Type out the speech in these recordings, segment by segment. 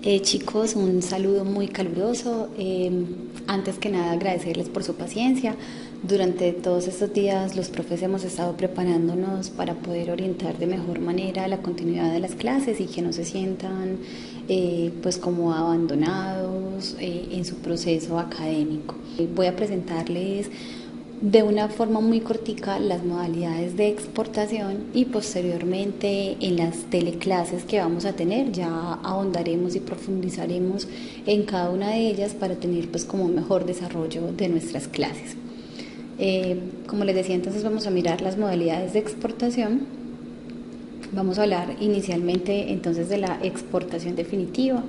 Chicos, un saludo muy caluroso. Antes que nada, agradecerles por su paciencia. Durante todos estos días, los profes hemos estado preparándonos para poder orientar de mejor manera la continuidad de las clases y que no se sientan pues como abandonados en su proceso académico. Voy a presentarles de una forma muy cortica las modalidades de exportación y posteriormente en las teleclases que vamos a tener ya ahondaremos y profundizaremos en cada una de ellas para tener pues como un mejor desarrollo de nuestras clases. Como les decía, entonces vamos a mirar las modalidades de exportación. Vamos a hablar inicialmente entonces de la exportación definitiva.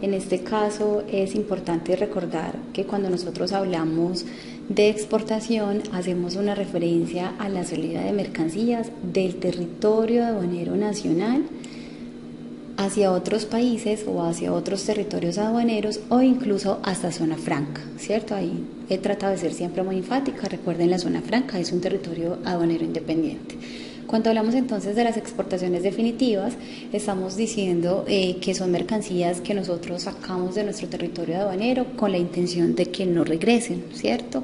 En este caso es importante recordar que cuando nosotros hablamos de exportación hacemos una referencia a la salida de mercancías del territorio aduanero nacional hacia otros países o hacia otros territorios aduaneros o incluso hasta zona franca, ¿cierto? Ahí he tratado de ser siempre muy enfática. Recuerden, la zona franca es un territorio aduanero independiente. Cuando hablamos entonces de las exportaciones definitivas, estamos diciendo que son mercancías que nosotros sacamos de nuestro territorio aduanero con la intención de que no regresen, ¿cierto?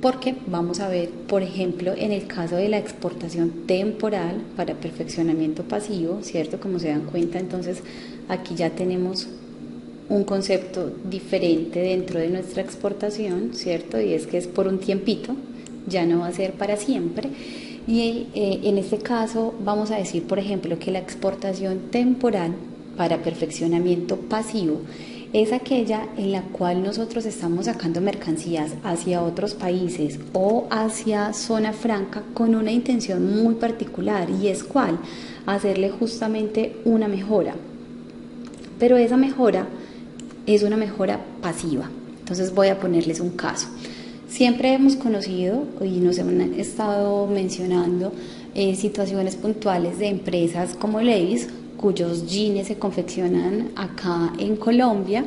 Porque vamos a ver, por ejemplo, en el caso de la exportación temporal para perfeccionamiento pasivo, ¿cierto? Como se dan cuenta, entonces aquí ya tenemos un concepto diferente dentro de nuestra exportación, ¿cierto? Y es que es por un tiempito, ya no va a ser para siempre. Y en este caso vamos a decir, por ejemplo, que la exportación temporal para perfeccionamiento pasivo es aquella en la cual nosotros estamos sacando mercancías hacia otros países o hacia zona franca con una intención muy particular, y es cuál, hacerle justamente una mejora. Pero esa mejora es una mejora pasiva. Entonces voy a ponerles un caso. Siempre hemos conocido y nos han estado mencionando situaciones puntuales de empresas como Levi's, cuyos jeans se confeccionan acá en Colombia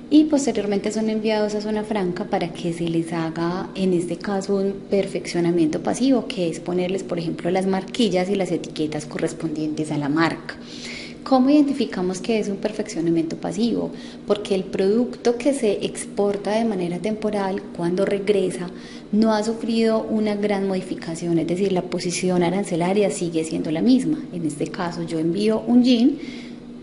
y posteriormente son enviados a zona franca para que se les haga, en este caso, un perfeccionamiento pasivo, que es ponerles, por ejemplo, las marquillas y las etiquetas correspondientes a la marca. ¿Cómo identificamos que es un perfeccionamiento pasivo? Porque el producto que se exporta de manera temporal, cuando regresa, no ha sufrido una gran modificación, es decir, la posición arancelaria sigue siendo la misma. En este caso, yo envío un jean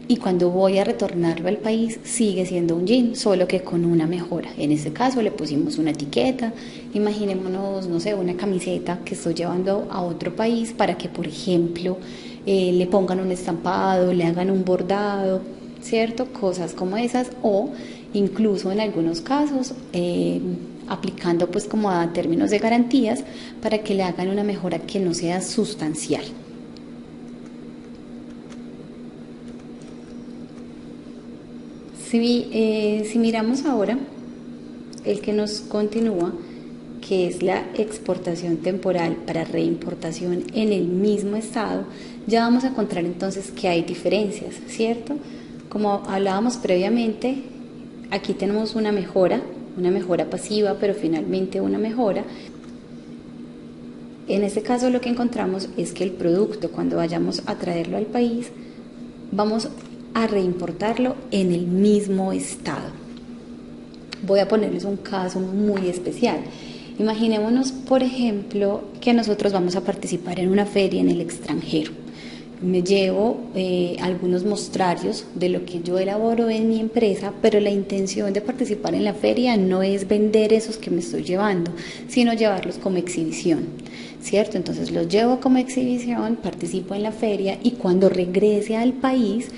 y cuando voy a retornarlo al país sigue siendo un jean, solo que con una mejora. En este caso le pusimos una etiqueta. Imaginémonos, no sé, una camiseta que estoy llevando a otro país para que, por ejemplo, le pongan un estampado, le hagan un bordado, ¿cierto? Cosas como esas, o incluso en algunos casos aplicando pues como a términos de garantías para que le hagan una mejora que no sea sustancial. Si miramos ahora el que nos continúa, que es la exportación temporal para reimportación en el mismo estado, ya vamos a encontrar entonces que hay diferencias, ¿cierto? Como hablábamos previamente, aquí tenemos una mejora pasiva, pero finalmente una mejora. En este caso lo que encontramos es que el producto, cuando vayamos a traerlo al país, vamos a reimportarlo en el mismo estado. Voy a ponerles un caso muy especial. Imaginémonos, por ejemplo, que nosotros vamos a participar en una feria en el extranjero. Me llevo algunos mostrarios de lo que yo elaboro en mi empresa, pero la intención de participar en la feria no es vender esos que me estoy llevando, sino llevarlos como exhibición, ¿cierto? Entonces los llevo como exhibición, participo en la feria y cuando regrese al país,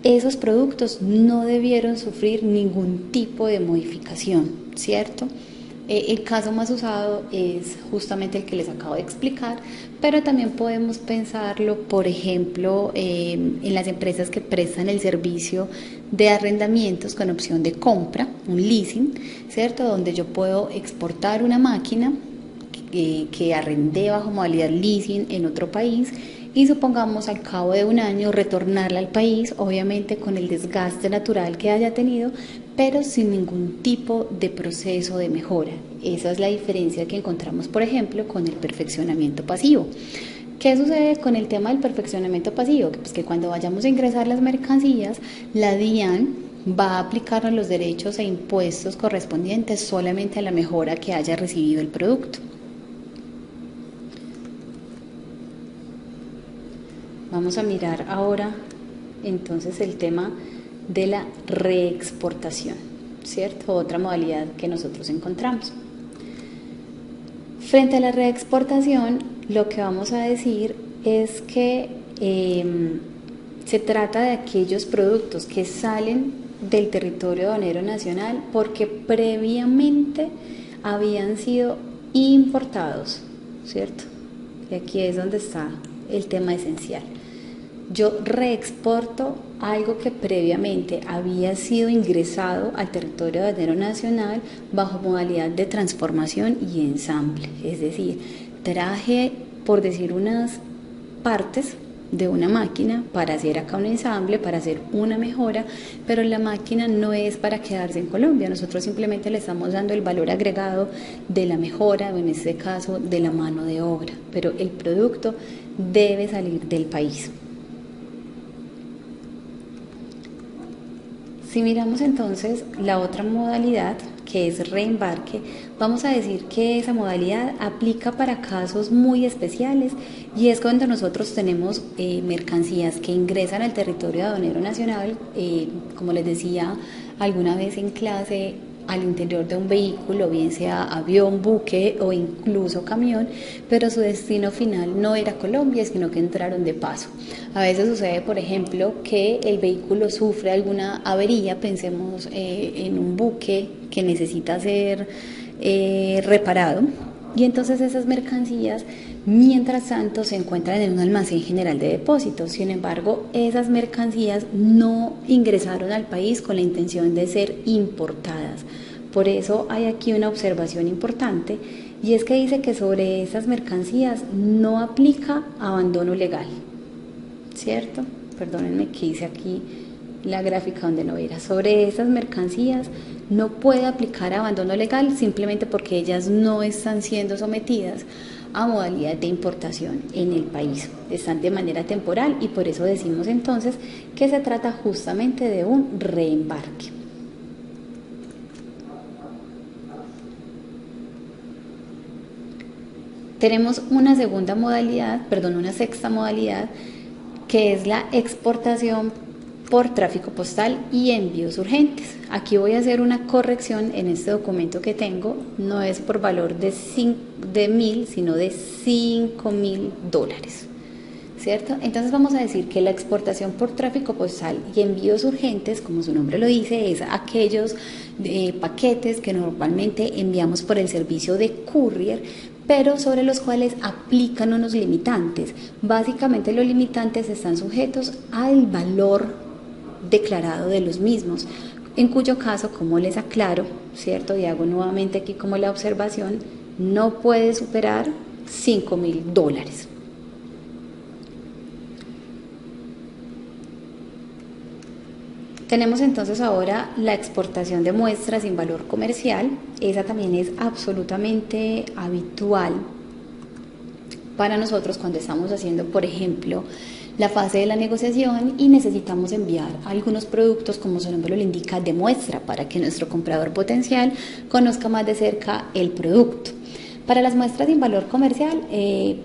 esos productos no debieron sufrir ningún tipo de modificación, ¿cierto? El caso más usado es justamente el que les acabo de explicar, pero también podemos pensarlo, por ejemplo, en las empresas que prestan el servicio de arrendamientos con opción de compra, un leasing, ¿cierto? Donde yo puedo exportar una máquina que arrendé bajo modalidad leasing en otro país y supongamos al cabo de un año retornarla al país, obviamente con el desgaste natural que haya tenido, pero sin ningún tipo de proceso de mejora. Esa es la diferencia que encontramos, por ejemplo, con el perfeccionamiento pasivo. ¿Qué sucede con el tema del perfeccionamiento pasivo? Pues que cuando vayamos a ingresar las mercancías, la DIAN va a aplicar los derechos e impuestos correspondientes solamente a la mejora que haya recibido el producto. Vamos a mirar ahora entonces el tema de la reexportación, ¿cierto? Otra modalidad que nosotros encontramos. Frente a la reexportación, lo que vamos a decir es que se trata de aquellos productos que salen del territorio aduanero nacional porque previamente habían sido importados, ¿cierto? Y aquí es donde está el tema esencial. Yo reexporto algo que previamente había sido ingresado al territorio aduanero nacional bajo modalidad de transformación y ensamble. Es decir, traje, por decir, unas partes de una máquina para hacer acá un ensamble, para hacer una mejora, pero la máquina no es para quedarse en Colombia. Nosotros simplemente le estamos dando el valor agregado de la mejora, o en este caso de la mano de obra, pero el producto debe salir del país. Si miramos entonces la otra modalidad, que es reembarque, vamos a decir que esa modalidad aplica para casos muy especiales y es cuando nosotros tenemos mercancías que ingresan al territorio aduanero nacional, como les decía alguna vez en clase, al interior de un vehículo, bien sea avión, buque o incluso camión, pero su destino final no era Colombia, sino que entraron de paso. A veces sucede, por ejemplo, que el vehículo sufre alguna avería, pensemos en un buque que necesita ser reparado, y entonces esas mercancías mientras tanto se encuentran en un almacén general de depósitos. Sin embargo, esas mercancías no ingresaron al país con la intención de ser importadas. Por eso hay aquí una observación importante, y es que dice que sobre esas mercancías no aplica abandono legal, ¿cierto? Perdónenme que hice aquí la gráfica donde no era. Sobre esas mercancías no puede aplicar abandono legal simplemente porque ellas no están siendo sometidas a modalidad de importación en el país, están de manera temporal, y por eso decimos entonces que se trata justamente de un reembarque. Tenemos una sexta modalidad, que es la exportación por tráfico postal y envíos urgentes. Aquí voy a hacer una corrección en este documento que tengo, no es por valor de 1.000, sino de $5.000, ¿cierto? Entonces vamos a decir que la exportación por tráfico postal y envíos urgentes, como su nombre lo dice, es aquellos paquetes que normalmente enviamos por el servicio de courier, pero sobre los cuales aplican unos limitantes. Básicamente los limitantes están sujetos al valor declarado de los mismos, en cuyo caso, como les aclaro, ¿cierto? Y hago nuevamente aquí como la observación, no puede superar $5.000. Tenemos entonces ahora la exportación de muestras sin valor comercial. Esa también es absolutamente habitual para nosotros cuando estamos haciendo, por ejemplo, la fase de la negociación y necesitamos enviar algunos productos, como su nombre lo indica, de muestra, para que nuestro comprador potencial conozca más de cerca el producto. Para las muestras sin valor comercial,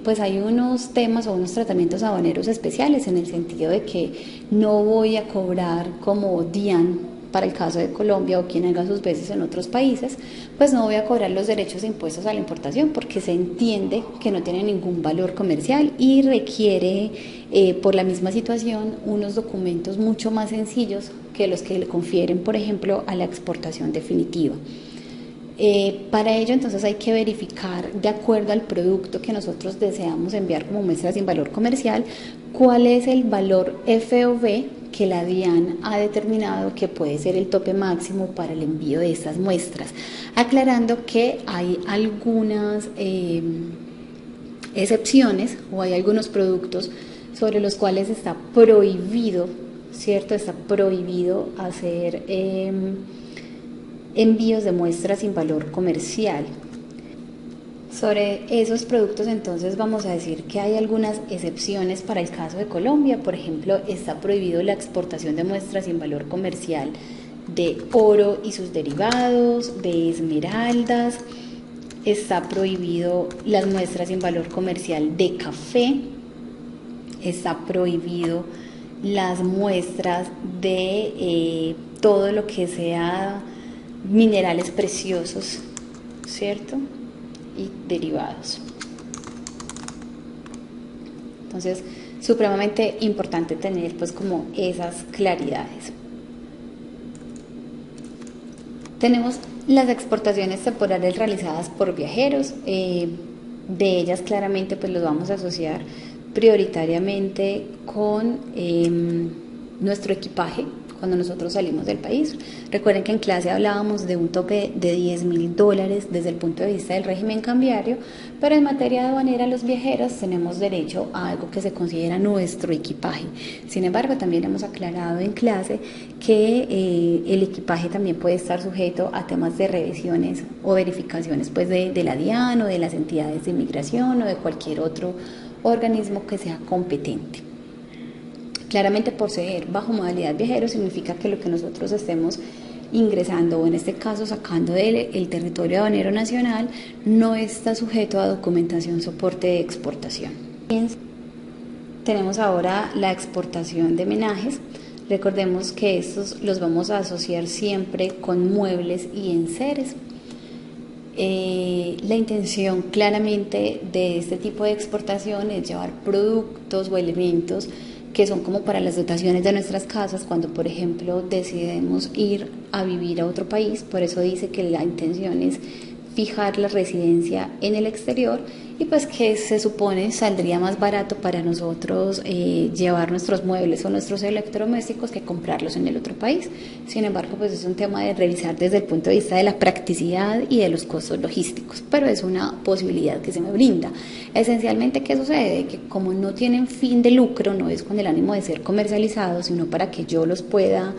pues hay unos temas o unos tratamientos aduaneros especiales, en el sentido de que no voy a cobrar como DIAN para el caso de Colombia, o quien haga sus veces en otros países, pues no voy a cobrar los derechos e impuestos a la importación, porque se entiende que no tiene ningún valor comercial y requiere, por la misma situación, unos documentos mucho más sencillos que los que le confieren, por ejemplo, a la exportación definitiva. Para ello entonces hay que verificar, de acuerdo al producto que nosotros deseamos enviar como muestra sin valor comercial, cuál es el valor FOB que la DIAN ha determinado que puede ser el tope máximo para el envío de estas muestras, aclarando que hay algunas excepciones, o hay algunos productos sobre los cuales está prohibido, ¿cierto? Está prohibido hacer envíos de muestras sin valor comercial. Sobre esos productos, entonces vamos a decir que hay algunas excepciones para el caso de Colombia. Por ejemplo, está prohibido la exportación de muestras sin valor comercial de oro y sus derivados, de esmeraldas. Está prohibido las muestras sin valor comercial de café. Está prohibido las muestras de todo lo que sea minerales preciosos, ¿cierto? Y derivados. Entonces, supremamente importante tener pues como esas claridades. Tenemos las exportaciones temporales realizadas por viajeros. De ellas claramente pues los vamos a asociar prioritariamente con nuestro equipaje cuando nosotros salimos del país. Recuerden que en clase hablábamos de un tope de $10.000 desde el punto de vista del régimen cambiario, pero en materia aduanera los viajeros tenemos derecho a algo que se considera nuestro equipaje. Sin embargo, también hemos aclarado en clase que el equipaje también puede estar sujeto a temas de revisiones o verificaciones pues de la DIAN o de las entidades de inmigración o de cualquier otro organismo que sea competente. Claramente, por ser bajo modalidad viajero significa que lo que nosotros estemos ingresando o en este caso sacando del territorio aduanero nacional no está sujeto a documentación soporte de exportación. Tenemos ahora la exportación de menajes. Recordemos que estos los vamos a asociar siempre con muebles y enseres. La intención claramente de este tipo de exportación es llevar productos o elementos que son como para las dotaciones de nuestras casas cuando, por ejemplo, decidimos ir a vivir a otro país. Por eso dice que la intención es fijar la residencia en el exterior y pues que se supone saldría más barato para nosotros llevar nuestros muebles o nuestros electrodomésticos que comprarlos en el otro país. Sin embargo, pues es un tema de revisar desde el punto de vista de la practicidad y de los costos logísticos, pero es una posibilidad que se me brinda. Esencialmente, ¿qué sucede? Que como no tienen fin de lucro, no es con el ánimo de ser comercializados, sino para que yo los pueda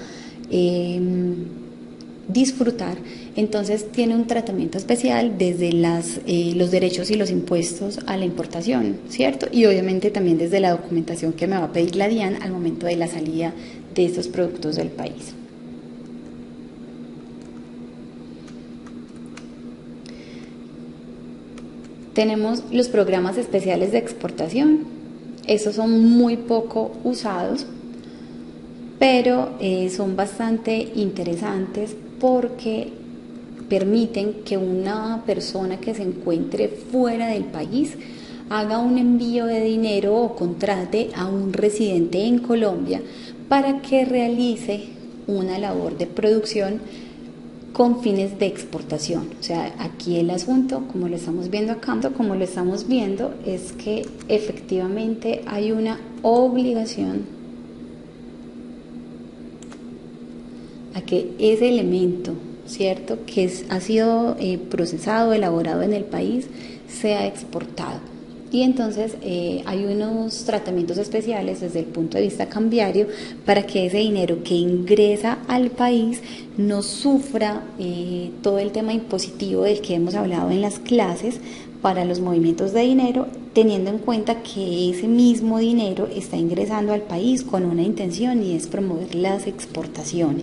disfrutar, entonces tiene un tratamiento especial desde los derechos y los impuestos a la importación, ¿cierto? Y obviamente también desde la documentación que me va a pedir la DIAN al momento de la salida de estos productos del país. Tenemos los programas especiales de exportación. Esos son muy poco usados, pero son bastante interesantes porque permiten que una persona que se encuentre fuera del país haga un envío de dinero o contrate a un residente en Colombia para que realice una labor de producción con fines de exportación. O sea, aquí el asunto, como lo estamos viendo acá, es que efectivamente hay una obligación a que ese elemento, ¿cierto?, que ha sido procesado, elaborado en el país, sea exportado. Y entonces hay unos tratamientos especiales desde el punto de vista cambiario para que ese dinero que ingresa al país no sufra todo el tema impositivo del que hemos hablado en las clases para los movimientos de dinero, teniendo en cuenta que ese mismo dinero está ingresando al país con una intención y es promover las exportaciones.